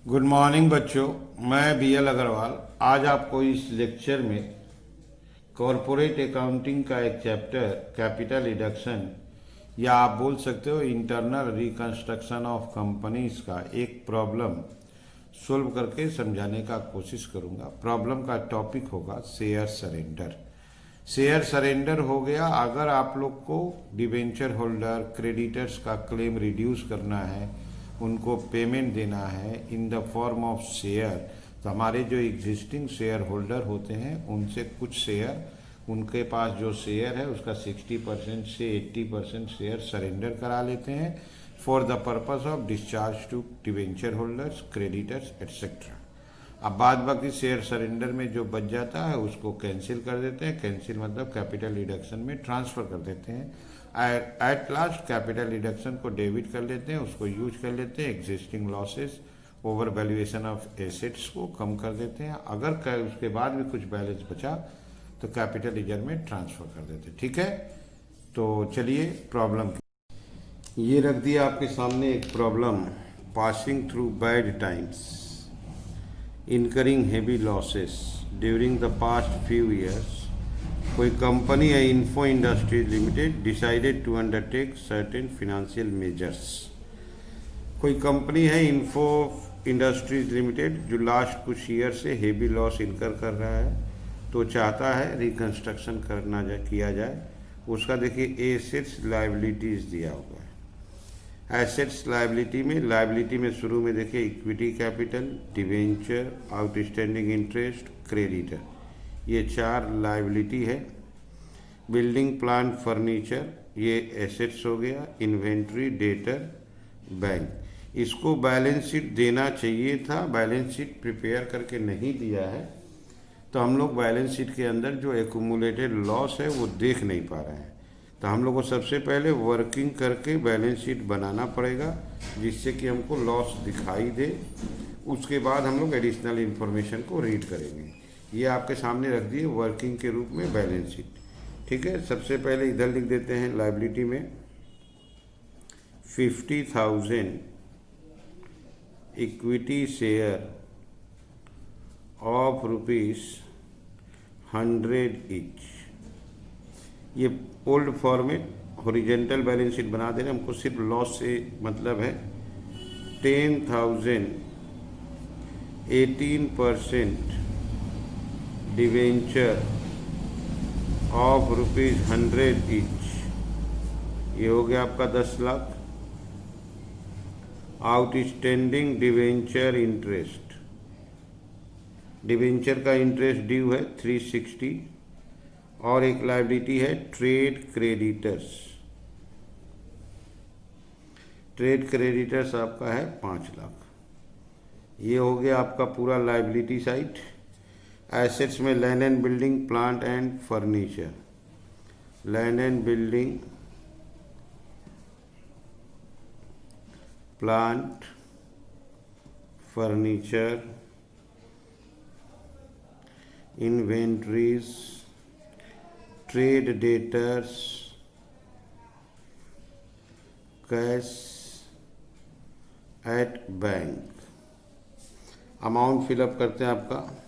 Good morning बच्चों। मैं BL Agarwal आज आपको इस लेक्चर में कॉरपोरेट अकाउंटिंग का एक चैप्टर कैपिटल रिडक्शन या आप बोल सकते हो इंटरनल रिकंस्ट्रक्शन ऑफ कंपनीज का एक प्रॉब्लम सोल्व करके समझाने का कोशिश करूंगा। प्रॉब्लम का टॉपिक होगा शेयर सरेंडर। शेयर सरेंडर हो गया अगर आप लोग को डिबेंचर होल्डर क्रेडिटर्स का क्लेम रिड्यूस करना है, उनको पेमेंट देना है in the form of share, तो हमारे जो एग्जिस्टिंग शेयर होल्डर होते हैं उनसे कुछ शेयर, उनके पास जो शेयर है उसका 60% से 80% शेयर सरेंडर करा लेते हैं for the purpose of discharge to debenture holders creditors etcetera. अब बाद बाकी शेयर सरेंडर में जो बच जाता है उसको कैंसिल कर देते हैं। कैंसिल मतलब कैपिटल रिडक्शन में ट्रांसफर कर देते हैं। एट लास्ट कैपिटल रिडक्शन को डेबिट कर लेते हैं, उसको यूज कर लेते हैं existing losses over valuation of assets को कम कर देते हैं। अगर उसके बाद भी कुछ बैलेंस बचा तो कैपिटल रिजर्व में ट्रांसफर कर देते हैं। ठीक है, तो चलिए प्रॉब्लम ये रख दिया आपके सामने एक problem. Passing through bad times incurring heavy losses during the past few years, कोई कंपनी है Info Industries Limited decided to undertake certain financial measures. कोई कंपनी है इन्फो इंडस्ट्रीज लिमिटेड जो लास्ट कुछ ईयर से हेवी लॉस इनकर कर रहा है, तो चाहता है रिकंस्ट्रक्शन किया जाए। उसका देखिए एसेट्स लायबिलिटीज दिया हुआ है। एसेट्स लायबिलिटी में शुरू में देखिए equity capital, debenture, outstanding interest, creditor, ये 4 लायबिलिटी है। बिल्डिंग प्लांट फर्नीचर ये एसेट्स हो गया। इन्वेंट्री, डेटर, बैंक, इसको बैलेंस शीट देना चाहिए था, बैलेंस शीट प्रिपेयर करके नहीं दिया है, तो हम लोग बैलेंस शीट के अंदर जो एक्यूमुलेटेड लॉस है वो देख नहीं पा रहे हैं। तो हम लोग को सबसे पहले वर्किंग करके बैलेंस शीट बनाना पड़ेगा जिससे कि हमको लॉस दिखाई दे। उसके बाद हम लोग एडिशनल इन्फॉर्मेशन को रीड करेंगे। ये आपके सामने रख दिए वर्किंग के रूप में बैलेंस शीट। ठीक है, सबसे पहले इधर लिख देते हैं लायबिलिटी में 50,000 इक्विटी शेयर ऑफ ₹100 ईच। ये old format horizontal balance sheet बना देना, हमको सिर्फ लॉस से मतलब है। 10,000 18% डिवेंचर ऑफ ₹100 ईच, ये हो गया आपका 10 lakh. Outstanding debenture interest, debenture का इंटरेस्ट ड्यू है 360। और एक लायबिलिटी है ट्रेड क्रेडिटर्स, ट्रेड क्रेडिटर्स आपका है 5 लाख। ये हो गया आपका पूरा लायबिलिटी साइड। एसेट्स में land and building, plant and furniture, land and building, plant, furniture, inventories, trade debtors, cash at bank. Amount fill up करते हैं आपका।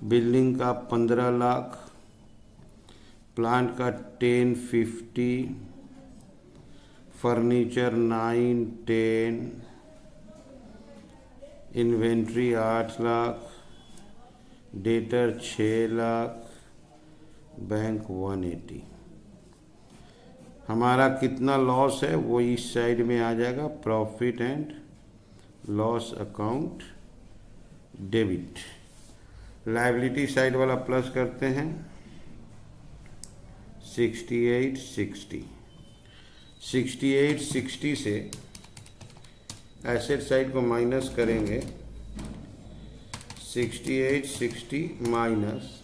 बिल्डिंग का 15 लाख, प्लांट का 1050, furniture 910, inventory 8 lakh, debtor 6 lakh, bank 180। हमारा कितना लॉस है वो इस साइड में आ जाएगा, profit and loss account debit. Liability side वाला प्लस करते हैं 6860। 6860 से एसेट साइड को माइनस करेंगे। 6860 माइनस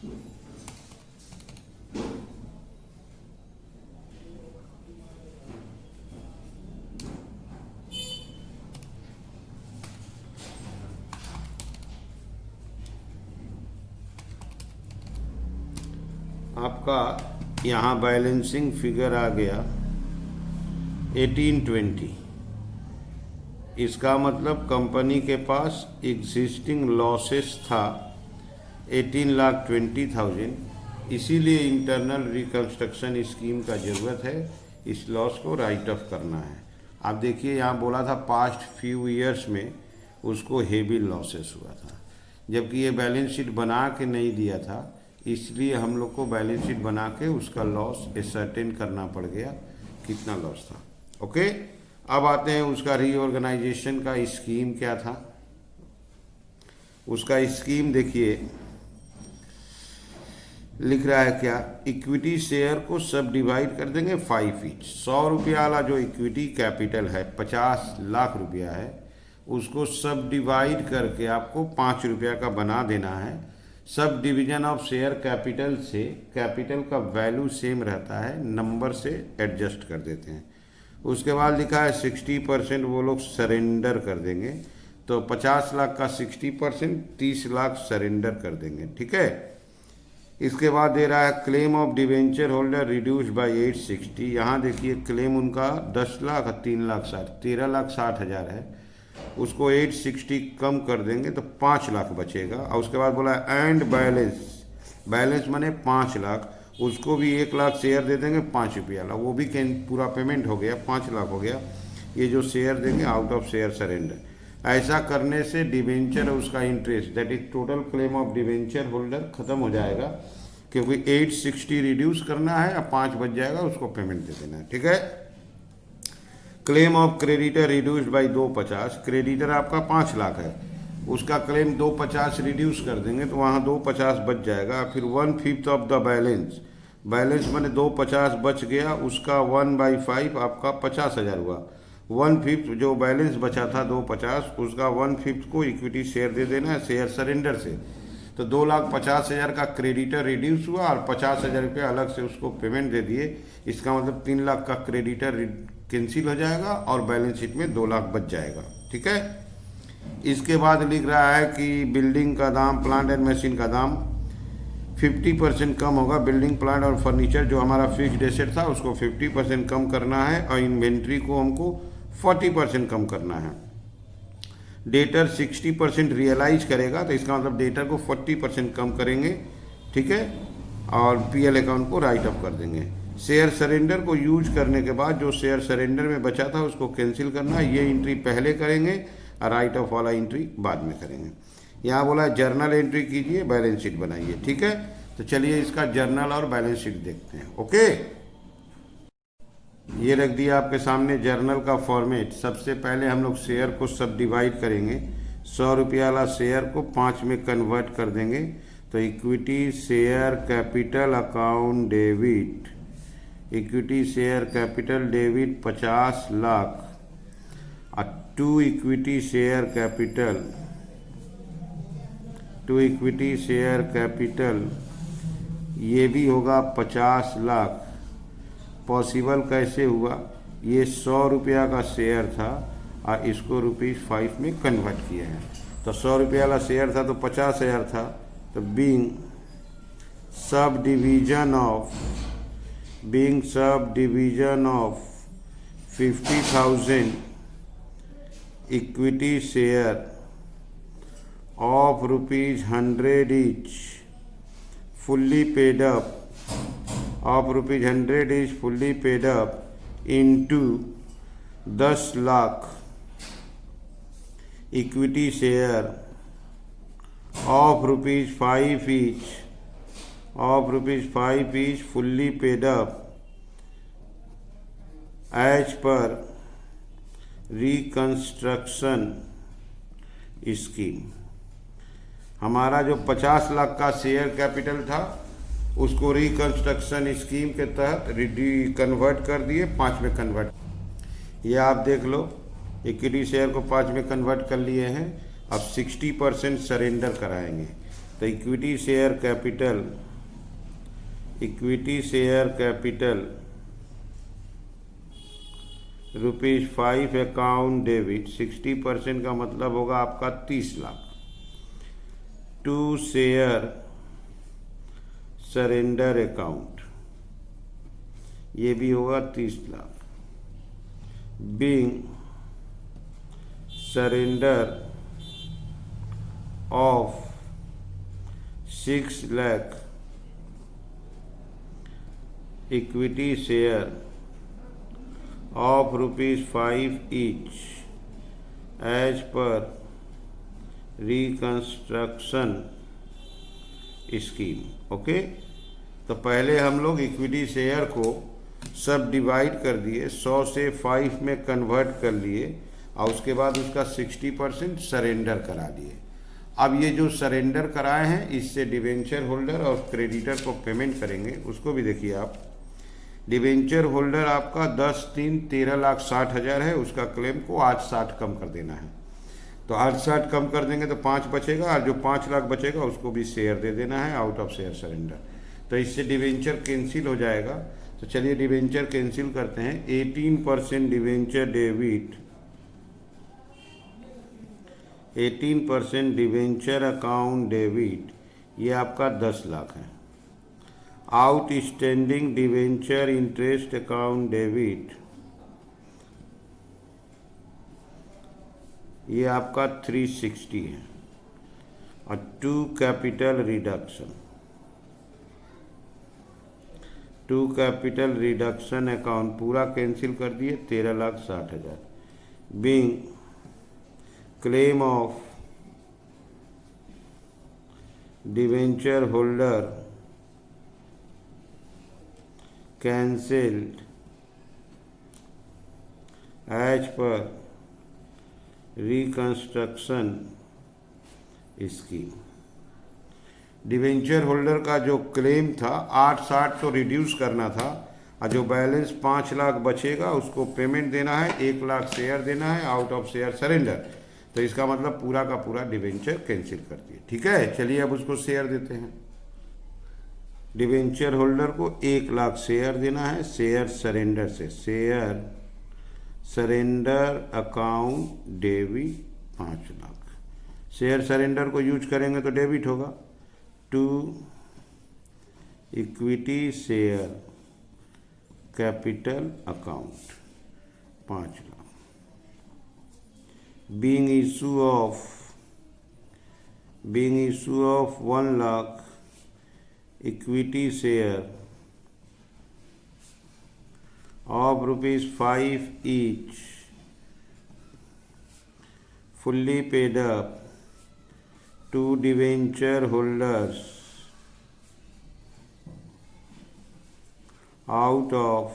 आपका यहाँ बैलेंसिंग फिगर आ गया 1820। इसका मतलब कंपनी के पास एग्जिस्टिंग लॉसेस था 18,20,000, इसीलिए इंटरनल रिकंस्ट्रक्शन स्कीम का ज़रूरत है, इस लॉस को राइट ऑफ करना है। आप देखिए यहाँ बोला था पास्ट फ्यू ईयर्स में उसको हेवी लॉसेस हुआ था, जबकि ये बैलेंस शीट बना के नहीं दिया था, इसलिए हम लोग को बैलेंस शीट बना के उसका लॉस एसर्टेन करना पड़ गया कितना लॉस था। ओके, अब आते हैं उसका रीऑर्गेनाइजेशन का स्कीम क्या था। उसका स्कीम देखिए लिख रहा है क्या, इक्विटी शेयर को सब डिवाइड कर देंगे 5 ईच। 100 रुपया वाला जो इक्विटी कैपिटल है 50 लाख रुपया है, उसको सब डिवाइड करके आपको 5 रुपया का बना देना है। Sub division of share capital से कैपिटल का वैल्यू सेम रहता है, नंबर से एडजस्ट कर देते हैं। उसके बाद लिखा है 60% वो लोग सरेंडर कर देंगे, तो 50 लाख का 60% 30 लाख सरेंडर कर देंगे। ठीक है, इसके बाद दे रहा है claim of debenture holder reduce by 860। यहाँ देखिए क्लेम उनका 10 लाख और 3,60,000 13,60,000 है, उसको 860 कम कर देंगे तो 5 लाख बचेगा। और उसके बाद बोला एंड बैलेंस माने 5 लाख, उसको भी 1 लाख शेयर दे देंगे 5 रुपया वाला, वो भी पूरा पेमेंट हो गया, 5 लाख हो गया। ये जो शेयर देंगे आउट ऑफ शेयर सरेंडर। ऐसा करने से डिवेंचर उसका interest that is total claim of debenture holder खत्म हो जाएगा, क्योंकि 860 रिड्यूस करना है और 5 बच जाएगा, उसको पेमेंट दे देना है। ठीक है, claim of creditor reduced by 250। Creditor आपका 5 लाख है, उसका क्लेम 250 रिड्यूस कर देंगे तो वहाँ 250 बच जाएगा। फिर 1/5 ऑफ द बैलेंस मैंने 250 बच गया, उसका 1/5 आपका 50,000 हुआ। 1/5 जो बैलेंस बचा था 250, उसका 1/5 को इक्विटी शेयर दे देना है शेयर सरेंडर से। तो 2,50,000 का क्रेडिटर रिड्यूस हुआ और 50,000 रुपये अलग से उसको पेमेंट दे दिए। इसका मतलब 3 लाख का क्रेडिटर कैंसिल हो जाएगा और बैलेंस शीट में 2 लाख बच जाएगा। ठीक है, इसके बाद लिख रहा है कि बिल्डिंग का दाम, प्लांट एंड मशीन का दाम 50% कम होगा। बिल्डिंग, प्लांट और फर्नीचर जो हमारा फिक्स्ड एसेट था उसको 50% कम करना है और इन्वेंट्री को हमको 40% कम करना है। डेटर 60% रियलाइज करेगा, तो इसका मतलब डेटर को 40% कम करेंगे। ठीक है, और पीएल अकाउंट को राइट ऑफ कर देंगे। शेयर सरेंडर को यूज करने के बाद जो शेयर सरेंडर में बचा था उसको कैंसिल करना है, ये एंट्री पहले करेंगे और राइट ऑफ वाला एंट्री बाद में करेंगे। यहाँ बोला जर्नल एंट्री कीजिए, बैलेंस शीट बनाइए। ठीक है, तो चलिए इसका जर्नल और बैलेंस शीट देखते हैं। ओके, ये रख दिया आपके सामने जर्नल का फॉर्मेट। सबसे पहले हम लोग शेयर को सब डिवाइड करेंगे। 100 रुपया वाला शेयर को 5 में कन्वर्ट कर देंगे, तो equity share capital account debit, equity share capital debit 50 lakh और टू इक्विटी शेयर कैपिटल ये भी होगा 50 लाख। पॉसिबल कैसे हुआ, ये 100 रुपया का शेयर था और इसको ₹5 में कन्वर्ट किया है। तो 100 रुपया वाला शेयर था तो 50,000 था, तो being sub division of 50,000 equity share of ₹100 each fully paid up into 10 lakh equity share of ₹5 each fully paid up as per reconstruction scheme. हमारा जो 50 लाख का शेयर कैपिटल था उसको रिकंस्ट्रक्शन स्कीम के तहत कन्वर्ट कर दिए, 5 में कन्वर्ट। ये आप देख लो, इक्विटी शेयर को 5 में कन्वर्ट कर लिए हैं। अब 60% सरेंडर कराएंगे, तो equity share capital ₹5 account debit, 60% का मतलब होगा आपका 30 lakh. To share surrender account ये भी होगा 30 lakh. Being surrender of 6 lakh equity share of ₹5 each as per reconstruction scheme. Okay, तो पहले हम लोग इक्विटी शेयर को सब डिवाइड कर दिए, 100 से 5 में कन्वर्ट कर लिए और उसके बाद उसका 60% सरेंडर करा दिए। अब ये जो सरेंडर कराए हैं इससे डिवेंचर होल्डर और क्रेडिटर को पेमेंट करेंगे, उसको भी देखिए आप। डिवेंचर होल्डर आपका 10/3/13,60,000 है, उसका क्लेम को 860 कम कर देना है। तो 860 कम कर देंगे तो 5 बचेगा, और जो 5 लाख बचेगा उसको भी शेयर दे देना है आउट ऑफ शेयर सरेंडर। तो इससे डिवेंचर कैंसिल हो जाएगा। तो चलिए डिवेंचर कैंसिल करते हैं। 18% debenture debit, 18% debenture account debit, ये आपका 10 लाख है। Outstanding debenture interest account debit, ये आपका 360 है। और 2 capital reduction, 2 capital reduction account पूरा कैंसिल कर दिए, 13,60,000। Being claim of debenture holder cancelled as per reconstruction scheme. Debenture holder का जो क्लेम था 860 तो रिड्यूस करना था, और जो बैलेंस 5 लाख बचेगा उसको पेमेंट देना है, 1 लाख शेयर देना है आउट ऑफ शेयर सरेंडर। तो इसका मतलब पूरा का पूरा डिवेंचर कैंसिल कर दिए। ठीक है, चलिए अब उसको शेयर देते हैं। डिवेंचर होल्डर को 1 लाख शेयर देना है शेयर सरेंडर से। Share surrender account debit 5 lakh. Share surrender को यूज करेंगे तो डेबिट होगा। 2 equity share capital account 5 lakh. Being issue of 1 lakh equity share of ₹5 each, fully paid up to debenture holders out of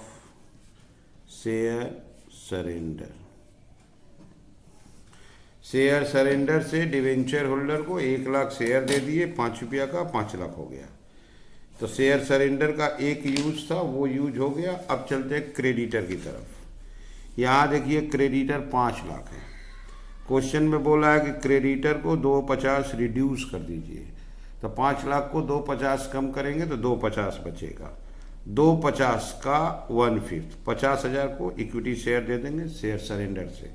share surrender। Share surrender से debenture holder को 1 lakh share दे दिए, 5 रुपया का 5 लाख हो गया। तो शेयर सरेंडर का एक यूज था, वो यूज हो गया। अब चलते हैं क्रेडिटर की तरफ। यहाँ देखिए क्रेडिटर 5 लाख है। क्वेश्चन में बोला है कि क्रेडिटर को 250 रिड्यूस कर दीजिए। तो 5 लाख को 250 कम करेंगे तो 250 बचेगा। 250 का 1/5, 50,000 को इक्विटी शेयर दे देंगे शेयर सरेंडर से।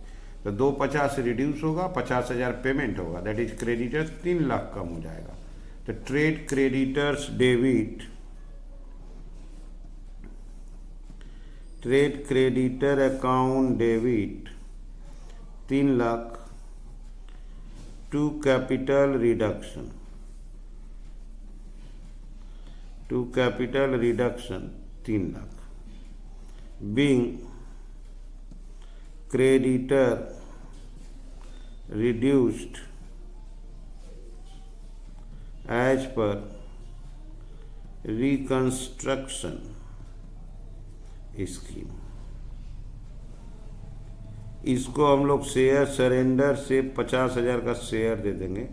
तो 250 रिड्यूस होगा, 50,000 पेमेंट होगा, दैट इज क्रेडिटर 3 लाख कम हो जाएगा। तो trade creditors debit, trade creditor account debit 3 lakh. 2 capital reduction, 2 capital reduction 3 lakh. Being creditor reduced as per reconstruction scheme. इसको हम लोग शेयर सरेंडर से 50,000 का शेयर दे देंगे।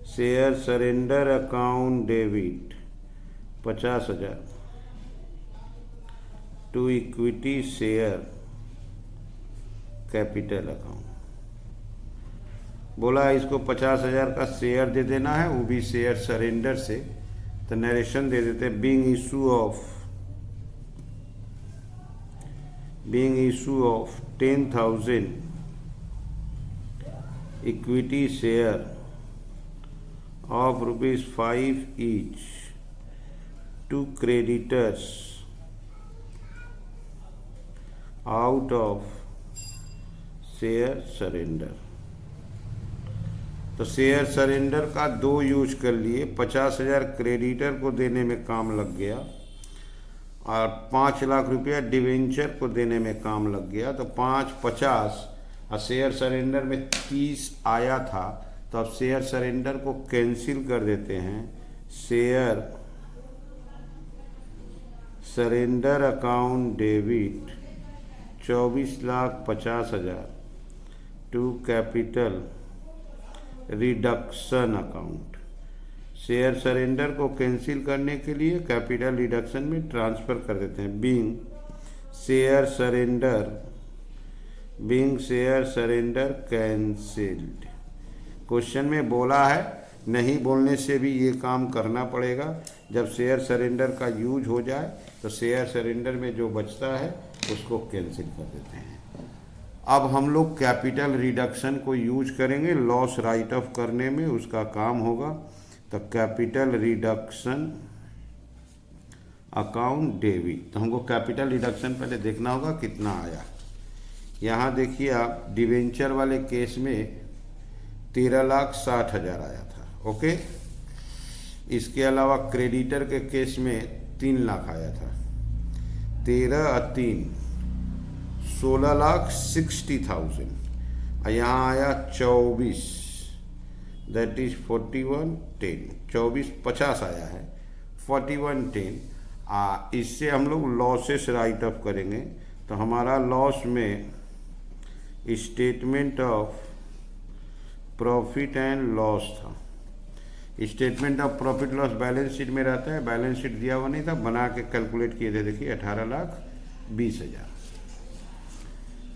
Share surrender account debit 50,000 to equity share capital account. बोला इसको 50,000 का शेयर दे देना है, वो भी शेयर सरेंडर से। तो नरेशन दे देते हैं। Being issue of 10,000 equity share of ₹5 each to creditors out of share surrender। तो शेयर सरेंडर का दो यूज कर लिए, 50,000 क्रेडिटर को देने में काम लग गया और 5 लाख रुपया डिवेंचर को देने में काम लग गया। तो 5 50 और शेयर सरेंडर में 30 आया था, तो अब शेयर सरेंडर को कैंसिल कर देते हैं। Share surrender account debit 24,50,000 to capital reduction account. Share surrender को कैंसिल करने के लिए कैपिटल रिडक्शन में ट्रांसफ़र कर देते हैं। Being share surrender cancelled. Question में बोला है, नहीं बोलने से भी ये काम करना पड़ेगा। जब शेयर सरेंडर का यूज हो जाए तो शेयर सरेंडर में जो बचता है उसको कैंसिल कर देते हैं। अब हम लोग कैपिटल रिडक्शन को यूज करेंगे लॉस राइट ऑफ करने में, उसका काम होगा। तो कैपिटल रिडक्शन अकाउंट डेबिट, तो हमको कैपिटल रिडक्शन पहले देखना होगा कितना आया। यहाँ देखिए आप, डिवेंचर वाले केस में 13,60,000 आया था। ओके, इसके अलावा क्रेडिटर के केस में 3 लाख आया था। 13 और 3 16,60,000। और यहाँ आया 24, दैट इज 4110। 24 50 आया है, 4110। इससे हम लोग लॉसेस राइट ऑफ करेंगे। तो हमारा लॉस में statement of profit and loss था। Statement of profit loss balance sheet में रहता है, बैलेंस शीट दिया हुआ नहीं था, बना के कैलकुलेट किए थे। देखिए 18,20,000।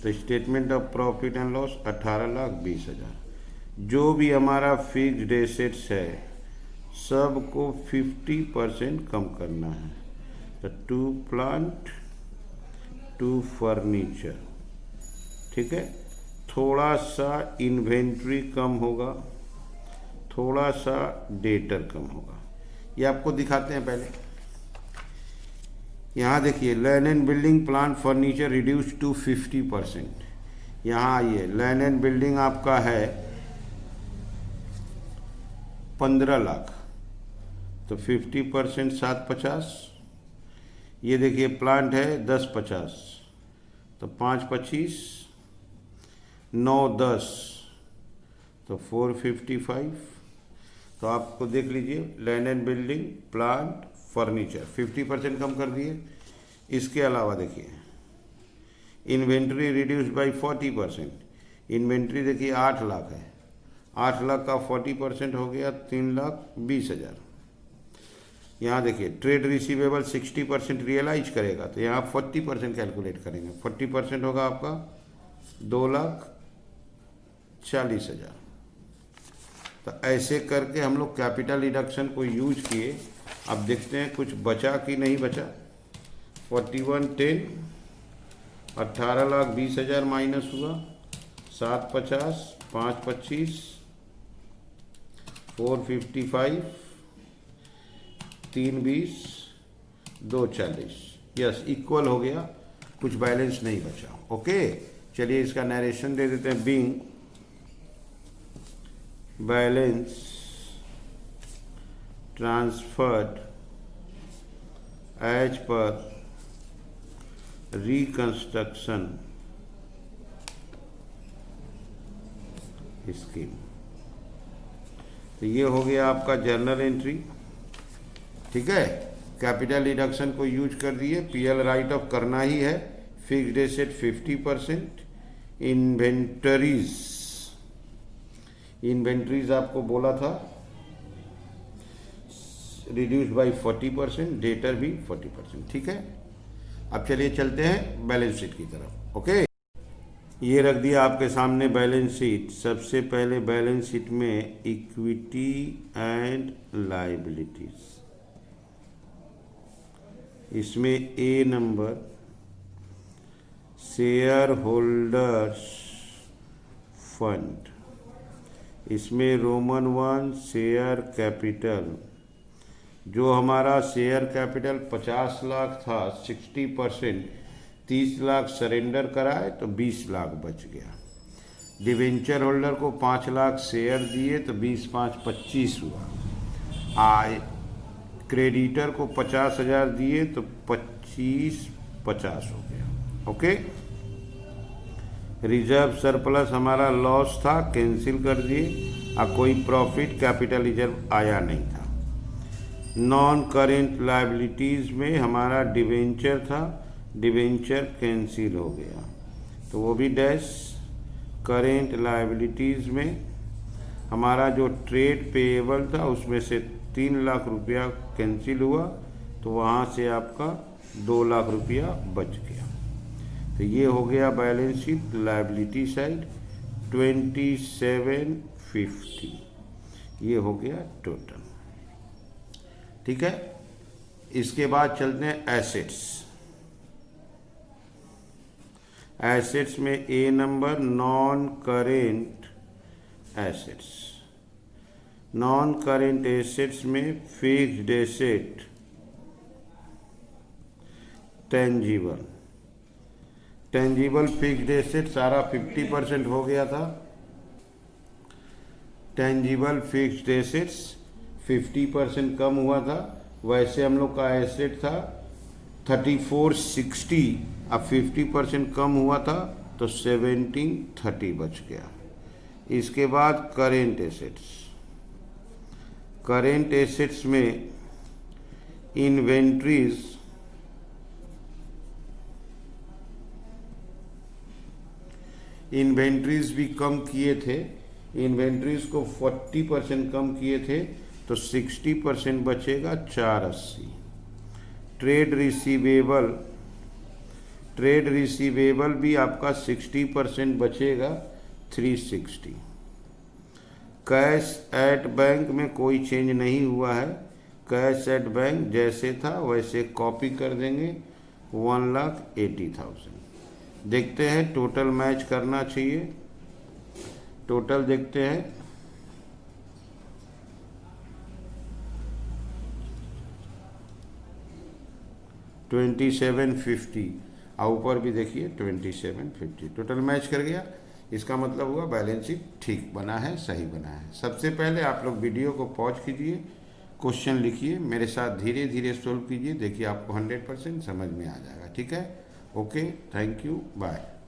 तो statement of profit and loss 18,20,000। जो भी हमारा फिक्स्ड एसेट्स है सबको 50% कम करना है। तो 2 प्लांट 2 फर्नीचर, ठीक है। थोड़ा सा इन्वेंट्री कम होगा, थोड़ा सा डेटर कम होगा। ये आपको दिखाते हैं पहले। यहाँ देखिए, land and building plant furniture reduce to 50%। यहाँ आइए, लैंड एंड बिल्डिंग आपका है 15 लाख, तो 50% 750। ये देखिए प्लांट है 1050, तो 525, 910, तो 455। तो आपको देख लीजिए, land and building plant furniture 50% कम कर दिए। इसके अलावा देखिए, इन्वेंट्री रिड्यूस बाय 40%। इन्वेंट्री देखिए 8 लाख है, 8 लाख का 40% हो गया 3,20,000। यहाँ देखिए, ट्रेड रिसीवेबल 60% रियलाइज करेगा, तो यहाँ 40% कैलकुलेट करेंगे। 40% होगा आपका 2,40,000। तो ऐसे करके हम लोग कैपिटल रिडक्शन को यूज किए। अब देखते हैं कुछ बचा कि नहीं बचा। 4110, 18,20,000 माइनस हुआ, 750, 525, 455, 320, 240। यस, इक्वल हो गया, कुछ बैलेंस नहीं बचा। ओके, चलिए इसका नरेशन दे देते हैं। Being balance transferred as per reconstruction scheme. तो ये हो गया आपका जर्नल एंट्री, ठीक है। कैपिटल रिडक्शन को यूज कर दिए, पीएल राइट ऑफ करना ही है। फिक्स्ड एसेट 50%, इन्वेंट्रीज आपको बोला था रिड्यूस बाय 40%, डेटर भी 40%, ठीक है। अब चलिए चलते हैं बैलेंस शीट की तरफ। ओके, ये रख दिया आपके सामने बैलेंस शीट। सबसे पहले बैलेंस शीट में इक्विटी एंड लायबिलिटीज, इसमें ए नंबर शेयर होल्डर्स फंड, इसमें रोमन 1 शेयर कैपिटल। जो हमारा शेयर कैपिटल 50 लाख था, 60%, 30 लाख सरेंडर कराए तो 20 लाख बच गया। डिवेंचर होल्डर को 5 लाख शेयर दिए तो 20/5 = 25 हुआ। क्रेडिटर को 50,000 दिए तो 25/50 हो गया। ओके। रिजर्व सरप्लस हमारा लॉस था, कैंसिल कर दिए। और कोई प्रॉफिट कैपिटल रिजर्व आया नहीं था। नॉन करेंट लायबिलिटीज़ में हमारा डिवेंचर था, डिवेंचर कैंसिल हो गया तो वो भी डैश। करेंट लायबिलिटीज़ में हमारा जो ट्रेड पेएबल था उसमें से 3 लाख रुपया कैंसिल हुआ तो वहाँ से आपका 2 लाख रुपया बच गया। तो ये हो गया बैलेंस शीट लायबिलिटी साइड 2750, ये हो गया टोटल। ठीक है। इसके बाद चलते हैं एसेट्स। एसेट्स में A number non current assets. Non current assets में fixed asset, tangible fixed asset सारा 50% हो गया था। टेंजिबल फिक्स्ड एसेट्स 50% कम हुआ था। वैसे हम लोग का एसेट था 3460, अब 50% कम हुआ था तो 1730 बच गया। इसके बाद करेंट एसेट्स। करेंट एसेट्स में इन्वेंट्रीज भी कम किए थे। इन्वेंट्रीज को 40% कम किए थे तो 60% बचेगा 480। ट्रेड रिसीवेबल भी आपका 60% बचेगा 360। कैश एट बैंक में कोई चेंज नहीं हुआ है। कैश एट बैंक जैसे था वैसे कॉपी कर देंगे 1,80,000। देखते हैं टोटल मैच करना चाहिए। टोटल देखते हैं। $2750 और ऊपर भी देखिए 2750 टोटल मैच कर गया। इसका मतलब हुआ बैलेंस शीट ठीक बना है, सही बना है। सबसे पहले आप लोग वीडियो को पॉज कीजिए, क्वेश्चन लिखिए, मेरे साथ धीरे धीरे सोल्व कीजिए, देखिए आपको 100% समझ में आ जाएगा। ठीक है। Okay, thank you, bye.